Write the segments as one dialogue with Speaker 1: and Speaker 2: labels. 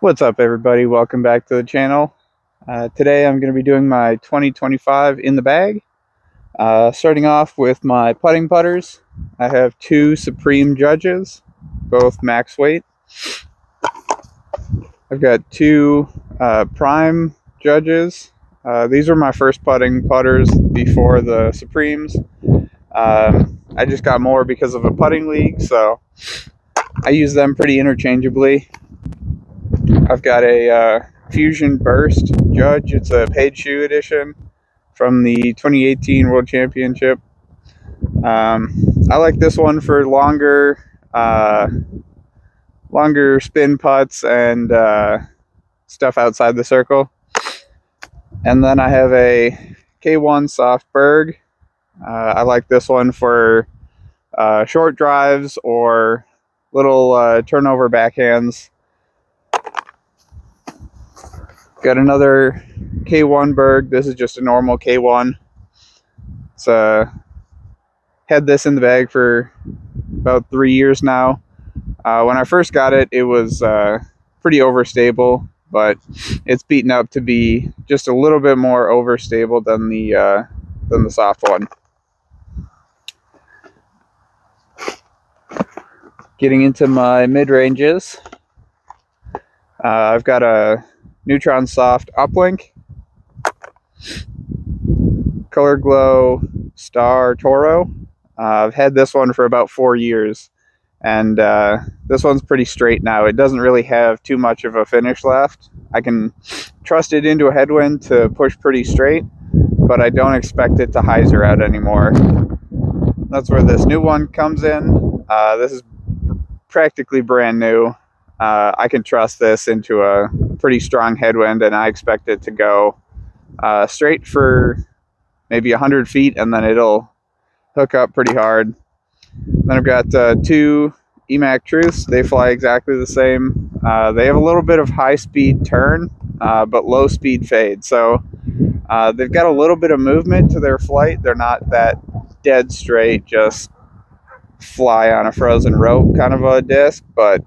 Speaker 1: What's up, everybody? Welcome back to the channel. Today I'm going to be doing my 2025 in the bag. Starting off with my putting putters. I have two Supreme Judges, both max weight. I've got two Prime Judges. These were my first putting putters before the Supremes. I just got more because of a putting league, so I use them pretty interchangeably. I've got a Fusion Burst Judge. It's a paid shoe edition from the 2018 World Championship. I like this one for longer spin putts and stuff outside the circle. And then I have a K1 Soft Berg. I like this one for short drives or little turnover backhands. Got another K1 Berg. This is just a normal K1. It's had this in the bag for about 3 years now. When I first got it, it was pretty overstable, but it's beaten up to be just a little bit more overstable than the soft one. Getting into my mid-ranges, I've got a Neutron Soft Uplink, Color Glow Star Toro. I've had this one for about 4 years, and this one's pretty straight now. It doesn't really have too much of a finish left. I can trust it into a headwind to push pretty straight, but I don't expect it to hyzer out anymore. That's where this new one comes in. This is practically brand new. I can trust this into a pretty strong headwind, and I expect it to go straight for maybe 100 feet, and then it'll hook up pretty hard. Then I've got two EMAC Truths. They fly exactly the same. They have a little bit of high speed turn, but low speed fade. So they've got a little bit of movement to their flight. They're not that dead straight, just fly on a frozen rope kind of a disc, but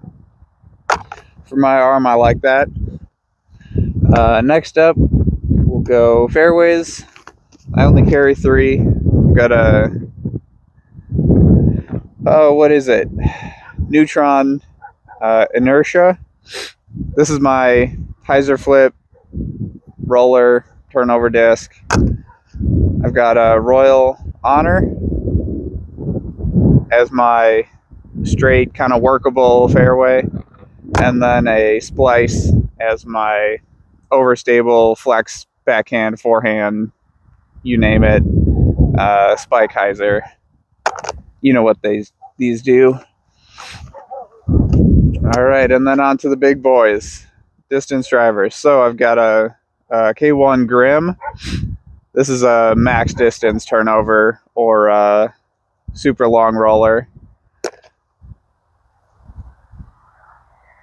Speaker 1: for my arm, I like that. Next up, we'll go fairways. I only carry 3. I've got a what is it? Neutron Inertia. This is my hyzer flip roller turnover disc. I've got a Royal Honor as my straight kind of workable fairway, and then a Splice as my overstable flex backhand, forehand, you name it, spike hyzer. You know what these do. All right, and then on to the big boys, distance drivers. So I've got a K1 Grim. This is a max distance turnover or a super long roller.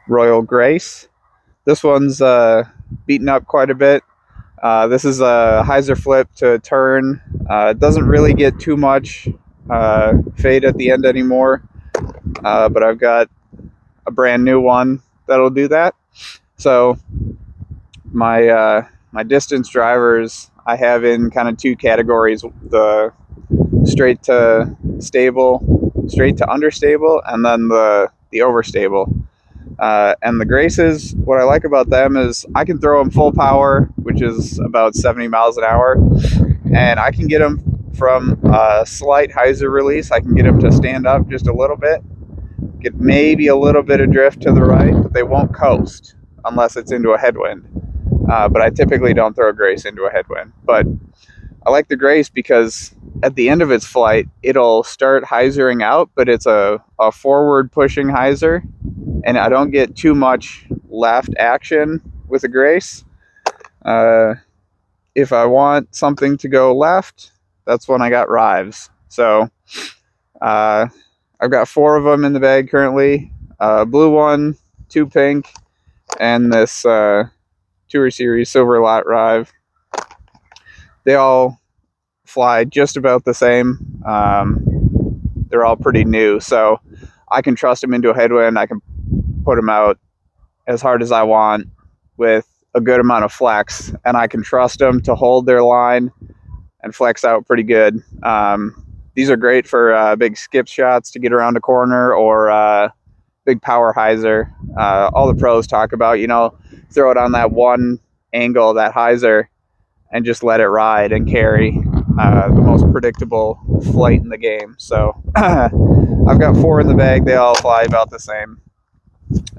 Speaker 1: Royal Grace. This one's beaten up quite a bit. This is a hyzer flip to turn. It doesn't really get too much fade at the end anymore, but I've got a brand new one that'll do that. So my distance drivers I have in kind of 2 categories: the straight to stable, straight to understable, and then the overstable. And the Graces, what I like about them is I can throw them full power, which is about 70 miles an hour, and I can get them from a slight hyzer release. I can get them to stand up just a little bit, get maybe a little bit of drift to the right, but they won't coast unless it's into a headwind. But I typically don't throw a Grace into a headwind. But I like the Grace because at the end of its flight, it'll start hyzering out, but it's a forward pushing hyzer, and I don't get too much left action with a Grace. If I want something to go left, that's when I got Rives. So I've got 4 of them in the bag currently. Blue one, 2 pink, and this Tour Series Silver Lot Rive. They all fly just about the same. They're all pretty new, so I can trust them into a headwind. I can put them out as hard as I want with a good amount of flex, and I can trust them to hold their line and flex out pretty good. These are great for big skip shots to get around a corner, or big power hyzer. All the pros talk about, throw it on that one angle, that hyzer, and just let it ride and carry. The most predictable flight in the game. So I've got 4 in the bag. They all fly about the same.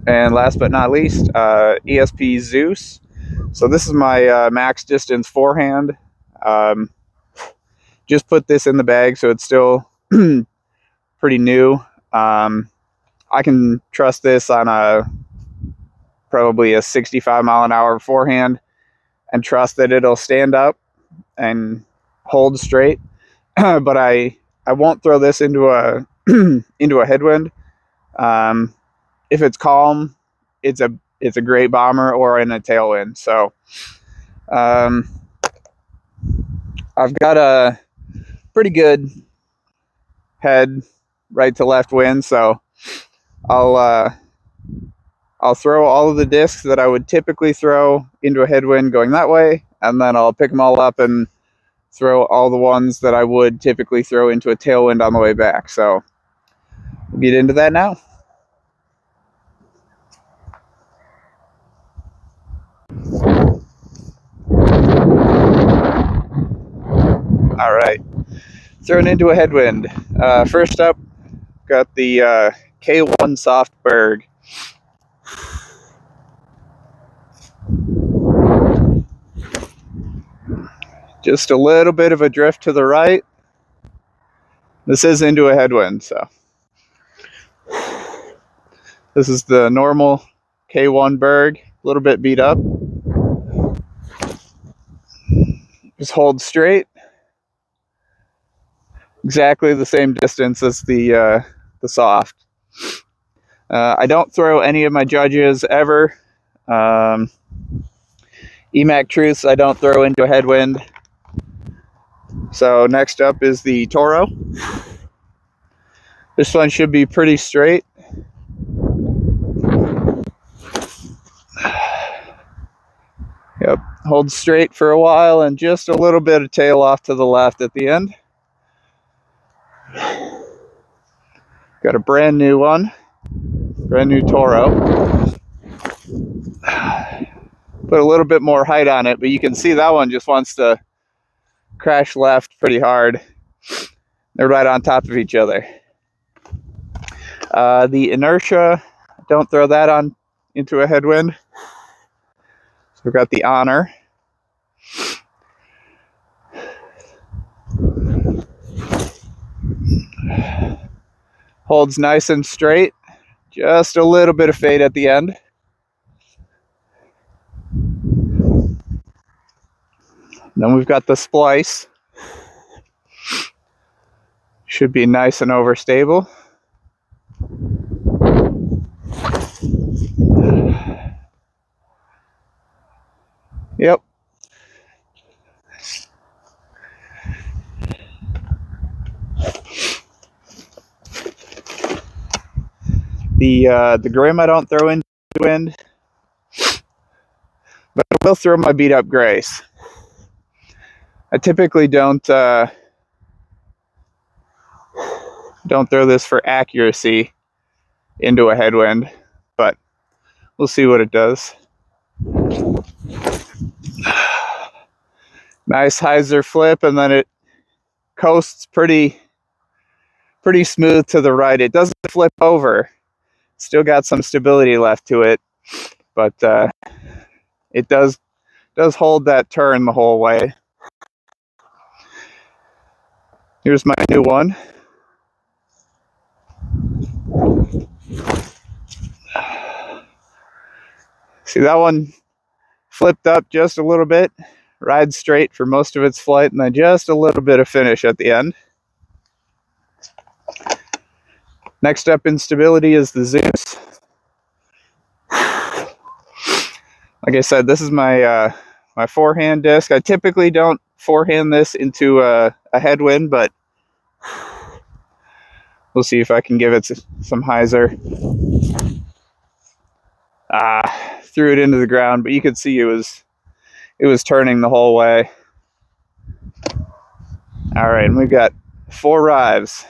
Speaker 1: And last but not least, ESP Zeus. So this is my max distance forehand. Just put this in the bag, so it's still pretty new. I can trust this on probably a 65 mile an hour forehand and trust that it'll stand up and hold straight. But I won't throw this into a into a headwind. If it's calm, it's a great bomber, or in a tailwind. So I've got a pretty good head right to left wind, so I'll throw all of the discs that I would typically throw into a headwind going that way, and then I'll pick them all up and throw all the ones that I would typically throw into a tailwind on the way back. So we'll get into that now. All right, throwing into a headwind. First up, got the K1 Soft Berg. Just a little bit of a drift to the right. This is into a headwind, so this is the normal K1 Berg, a little bit beat up. Just hold straight. Exactly the same distance as the soft. I don't throw any of my judges ever. EMAC Truths I don't throw into a headwind. So next up is the Toro. This one should be pretty straight. Yep, hold straight for a while and just a little bit of tail off to the left at the end. Got a brand new one, brand new Toro. Put a little bit more height on it, but you can see that one just wants to crash left pretty hard. They're right on top of each other. The Inertia, don't throw that on into a headwind. So we've got the Honor. Holds nice and straight. Just a little bit of fade at the end. Then we've got the Splice. Should be nice and overstable. Yep. The Grim I don't throw into wind, but I will throw my beat up Grace. I typically don't throw this for accuracy into a headwind, but we'll see what it does. Nice hyzer flip, and then it coasts pretty smooth to the right. It doesn't flip over. Still got some stability left to it, but it does hold that turn the whole way. Here's my new one. See, that one flipped up just a little bit, rides straight for most of its flight, and then just a little bit of finish at the end. Next up in stability is the Zeus. Like I said, this is my my forehand disc. I typically don't forehand this into a headwind, but we'll see if I can give it some hyzer. threw it into the ground, but you could see it was turning the whole way. All right, and we've got 4 rives.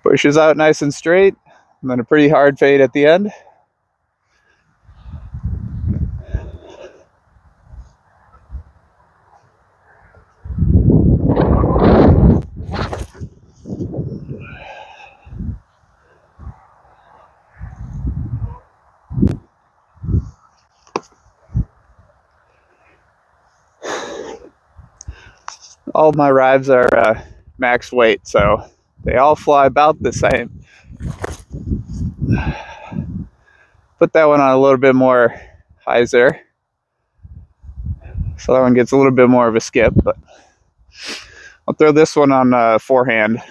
Speaker 1: Pushes out nice and straight, and then a pretty hard fade at the end. All my rives are max weight, so they all fly about the same. Put that one on a little bit more hyzer, so that one gets a little bit more of a skip, but I'll throw this one on forehand.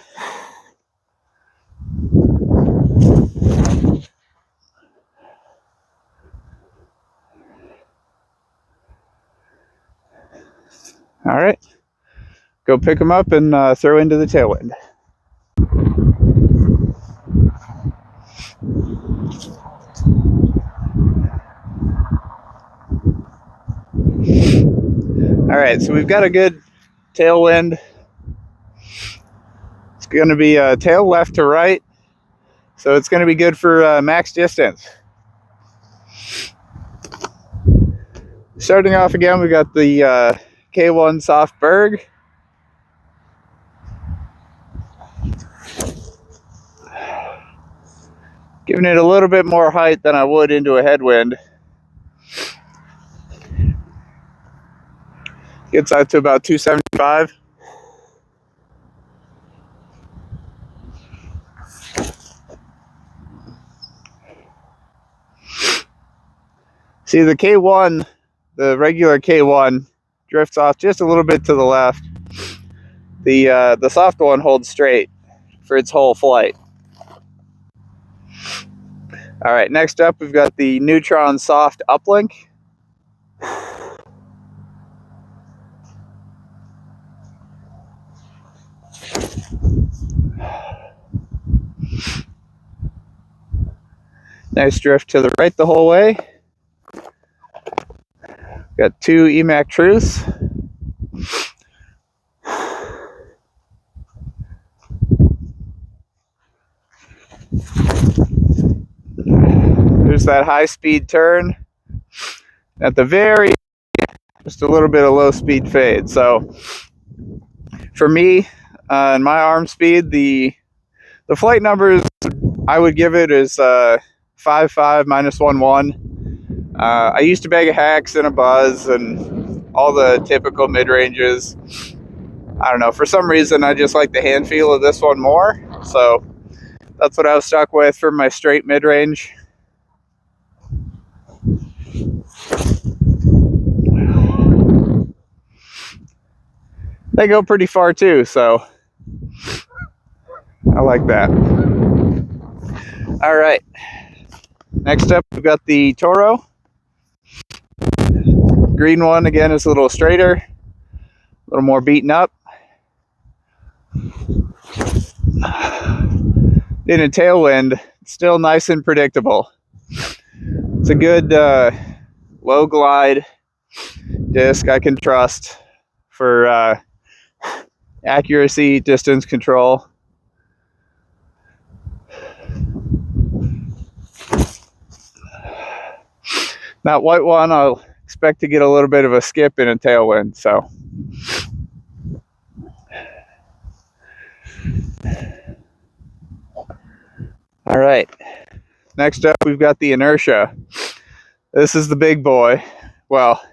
Speaker 1: All right, go pick them up and throw into the tailwind. All right, so we've got a good tailwind. It's going to be tail left to right, so it's going to be good for max distance. Starting off again, we got the K1 Soft Berg. Giving it a little bit more height than I would into a headwind. Gets out to about 275. See, the K1, the regular K1, drifts off just a little bit to the left. The soft one holds straight for its whole flight. All right, next up we've got the Neutron Soft Uplink. Nice drift to the right the whole way. Got 2 EMAC truths. There's that high speed turn. At the very, just a little bit of low speed fade. So for me, and my arm speed, the flight numbers I would give it is 5.5 minus 1.1. I used to bag a Hacks and a Buzz and all the typical mid ranges. I don't know, for some reason I just like the hand feel of this one more, so that's what I was stuck with for my straight mid range. They go pretty far too, so I like that. All right, next up we've got the Toro. Green one again is a little straighter, a little more beaten up. In a tailwind, still nice and predictable. It's a good low glide disc I can trust for accuracy, distance control. That white one, I'll expect to get a little bit of a skip in a tailwind, so. All right, next up we've got the Inertia. This is the big boy. Well,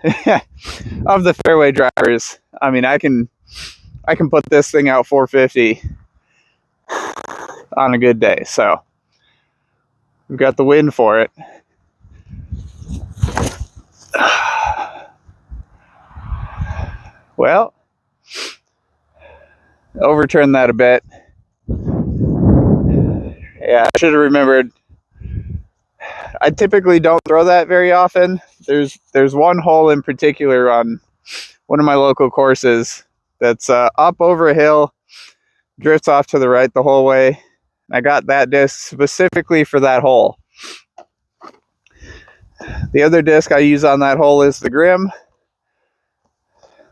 Speaker 1: of the fairway drivers, I mean, I can put this thing out 450 on a good day, so we've got the wind for it. Well, overturn that a bit. Yeah, I should have remembered. I typically don't throw that very often. There's one hole in particular on one of my local courses that's up over a hill, drifts off to the right the whole way. I got that disc specifically for that hole. The other disc I use on that hole is the Grim.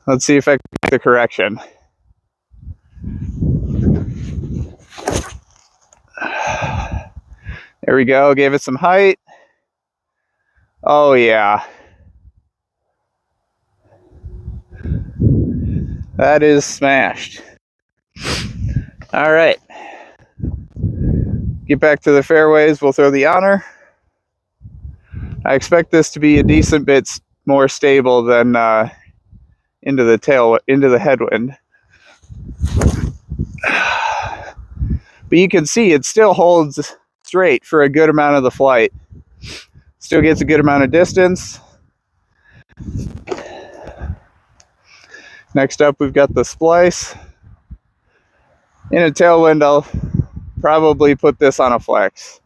Speaker 1: Let's see if I can make the correction. There we go, gave it some height. Oh yeah. That is smashed. All right. Get back to the fairways, we'll throw the Honor. I expect this to be a decent bit more stable than into the headwind. But you can see it still holds straight for a good amount of the flight. Still gets a good amount of distance. Next up, we've got the splice. In a tailwind, I'll probably put this on a flex.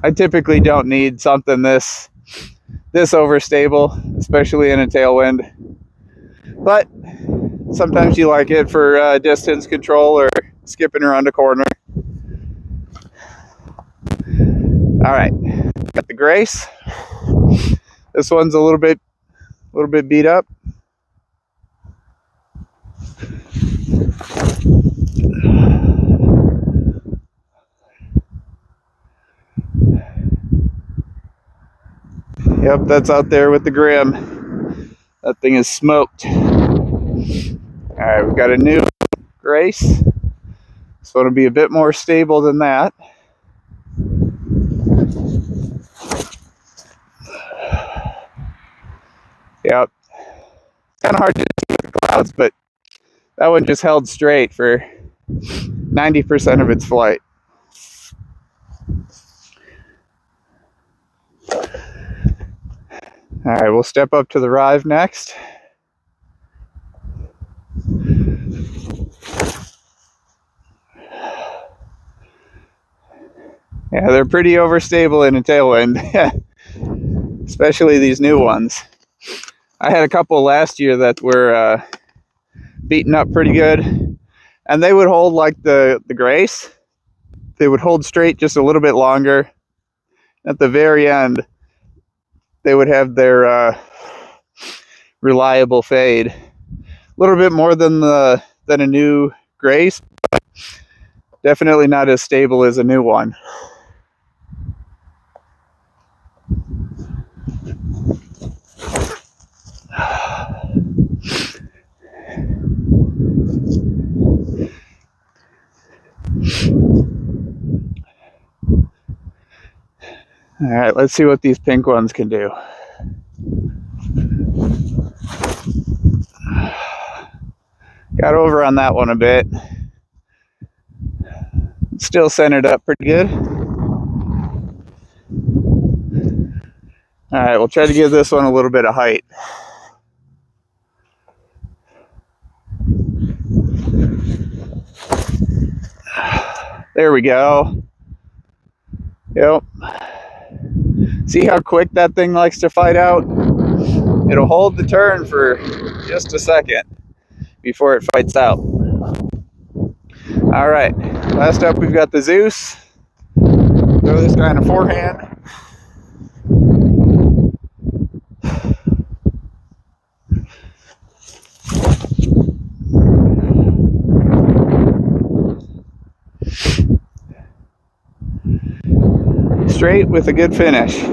Speaker 1: I typically don't need something this overstable, especially in a tailwind. But sometimes you like it for distance control or skipping around a corner. All right, got the Grace. This one's a little bit beat up. Yep, that's out there with the Grim. That thing is smoked. All right, we've got a new Grace. This one will be a bit more stable than that. Yep. It's kind of hard to see with the clouds, but that one just held straight for 90% of its flight. All right, we'll step up to the Rive next. Yeah, they're pretty overstable in a tailwind, especially these new ones. I had a couple last year that were beaten up pretty good, and they would hold like the Grace. They would hold straight just a little bit longer. At the very end, they would have their reliable fade. A little bit more than a new Grace, but definitely not as stable as a new one. All right, let's see what these pink ones can do. Got over on that one a bit. Still centered up pretty good. All right, we'll try to give this one a little bit of height. There we go. Yep. See how quick that thing likes to fight out? It'll hold the turn for just a second before it fights out. All right, last up we've got the Zeus. Throw this guy in a forehand. Straight with a good finish.